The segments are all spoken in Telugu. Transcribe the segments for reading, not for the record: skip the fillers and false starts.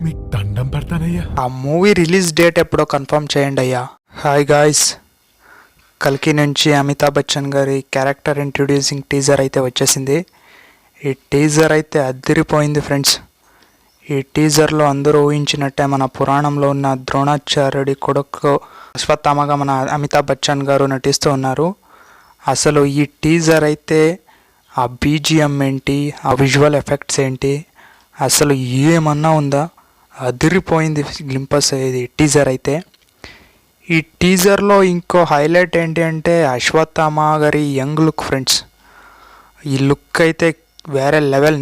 మీకు దండం పెడతానయ్యా. ఆ మూవీ రిలీజ్ డేట్ ఎప్పుడో కన్ఫర్మ్ చేయండి అయ్యా. హాయ్ గాయ్స్, కల్కి నుంచి అమితాబ్ బచ్చన్ గారి క్యారెక్టర్ ఇంట్రడ్యూసింగ్ టీజర్ అయితే వచ్చేసింది. ఈ టీజర్ అయితే అదిరిపోయింది ఫ్రెండ్స్. ఈ టీజర్లో అందరూ ఊహించినట్టే మన పురాణంలో ఉన్న ద్రోణాచార్యుడి కొడుకు అశ్వత్థామగా మన అమితాబ్ బచ్చన్ గారు నటిస్తూ ఉన్నారు. అసలు ఈ టీజర్ అయితే ఆ బీజిఎం ఏంటి, ఆ విజువల్ ఎఫెక్ట్స్ ఏంటి, అసలు ఏమన్నా ఉందా, అదిరిపోయింది గ్లింపస్ ఇది టీజర్ అయితే. ఈ టీజర్లో ఇంకో హైలైట్ ఏంటి అంటే అశ్వత్థామ గారి యంగ్ లుక్ ఫ్రెండ్స్. ఈ లుక్ అయితే వేరే లెవెల్,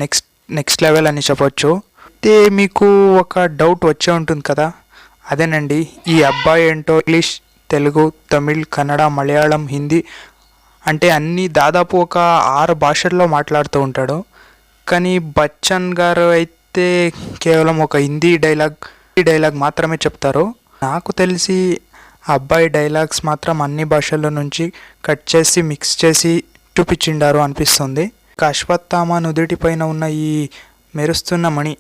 నెక్స్ట్ లెవెల్ అని చెప్పొచ్చు. అయితే మీకు ఒక డౌట్ వచ్చే ఉంటుంది కదా, అదేనండి ఈ అబ్బాయి ఏంటో ఇంగ్లీష్, తెలుగు, తమిళ్, కన్నడ, మలయాళం, హిందీ అంటే అన్నీ దాదాపు ఒక 6 భాషల్లో మాట్లాడుతూ ఉంటాడు. కానీ బచ్చన్ గారు అయితే కేవలం ఒక హిందీ డైలాగ్ మాత్రమే చెప్తారు. నాకు తెలిసి అబ్బాయి డైలాగ్స్ మాత్రం అన్ని భాషల నుంచి కట్ చేసి మిక్స్ చేసి చూపించిండారు అనిపిస్తుంది. అశ్వత్థామ నుదుటి పైన ఉన్న ఈ మెరుస్తున్న మణి,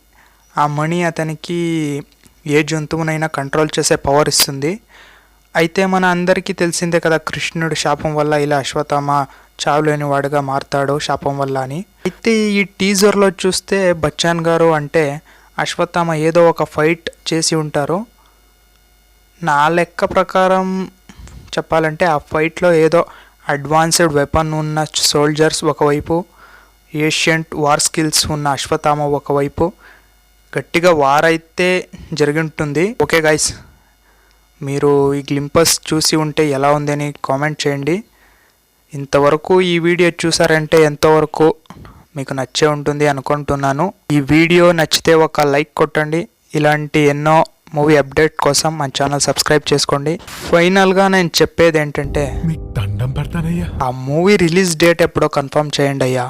ఆ మణి అతనికి ఏ జంతువునైనా కంట్రోల్ చేసే పవర్ ఇస్తుంది. అయితే మన అందరికీ తెలిసిందే కదా, కృష్ణుడి శాపం వల్ల ఇలా అశ్వత్థామ చావులేని వాడుగా మారతాడు శాపం వల్ల అని. అయితే ఈ టీజర్లో చూస్తే బచ్చన్ గారు అంటే అశ్వత్థామ ఏదో ఒక ఫైట్ చేసి ఉంటారు. నా లెక్క ప్రకారం చెప్పాలంటే ఆ ఫైట్లో ఏదో అడ్వాన్స్డ్ వెపన్ ఉన్న సోల్జర్స్ ఒకవైపు, ఏషియంట్ వార్ స్కిల్స్ ఉన్న అశ్వత్థామ ఒకవైపు గట్టిగా వార్ అయితే జరిగి ఉంటుంది. ఓకే గైస్, మీరు ఈ గ్లింపస్ చూసి ఉంటే ఎలా ఉందని కామెంట్ చేయండి. ఇంతవరకు ఈ వీడియో చూసారంటే ఎంతవరకు మీకు నచ్చే ఉంటుంది అనుకుంటున్నాను. ఈ వీడియో నచ్చితే ఒక లైక్ కొట్టండి. ఇలాంటి ఎన్నో మూవీ అప్డేట్ కోసం మన ఛానల్ సబ్స్క్రైబ్ చేసుకోండి. ఫైనల్గా నేను చెప్పేది ఏంటంటే మీకు దండం పెడతానయ్యా. ఆ మూవీ రిలీజ్ డేట్ ఎప్పుడో కన్ఫర్మ్ చేయండి అయ్యా.